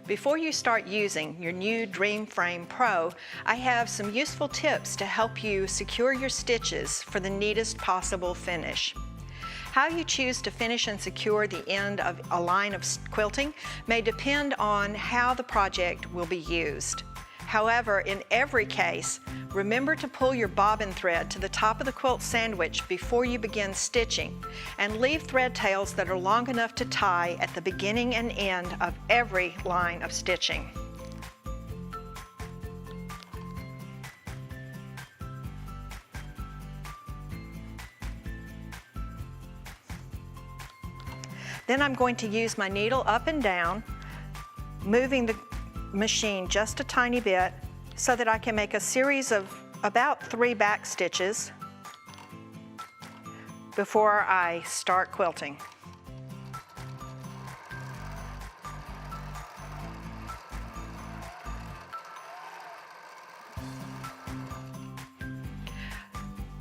Before you start using your new Dream Frame Pro, I have some useful tips to help you secure your stitches for the neatest possible finish. How you choose to finish and secure the end of a line of quilting may depend on how the project will be used. However, in every case, remember to pull your bobbin thread to the top of the quilt sandwich before you begin stitching, and leave thread tails that are long enough to tie at the beginning and end of every line of stitching. Then I'm going to use my needle up and down, moving the machine just a tiny bit so that I can make a series of about 3 back stitches before I start quilting.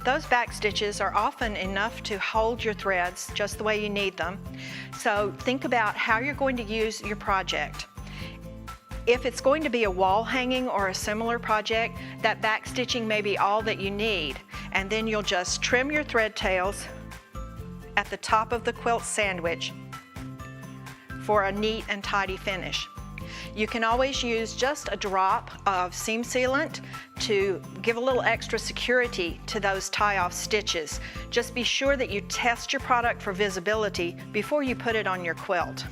Those back stitches are often enough to hold your threads just the way you need them. So think about how you're going to use your project. If it's going to be a wall hanging or a similar project, that back stitching may be all that you need, and then you'll just trim your thread tails at the top of the quilt sandwich for a neat and tidy finish. You can always use just a drop of seam sealant to give a little extra security to those tie-off stitches. Just be sure that you test your product for visibility before you put it on your quilt.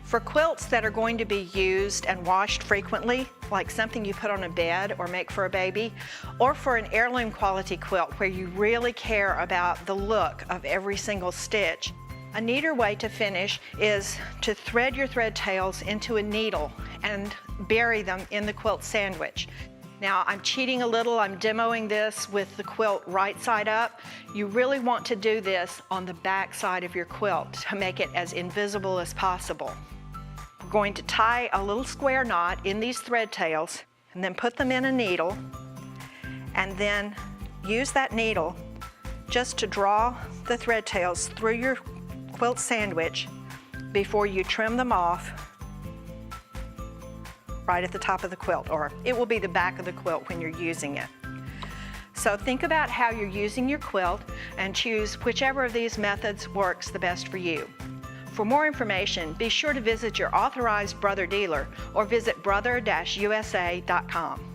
For quilts that are going to be used and washed frequently, like something you put on a bed or make for a baby, or for an heirloom quality quilt where you really care about the look of every single stitch, a neater way to finish is to thread your thread tails into a needle and bury them in the quilt sandwich. Now, I'm cheating a little, I'm demoing this with the quilt right side up. You really want to do this on the back side of your quilt to make it as invisible as possible. We're going to tie a little square knot in these thread tails and then put them in a needle, and then use that needle just to draw the thread tails through your quilt sandwich before you trim them off right at the top of the quilt, or it will be the back of the quilt when you're using it. So think about how you're using your quilt and choose whichever of these methods works the best for you. For more information, be sure to visit your authorized Brother dealer or visit brother-usa.com.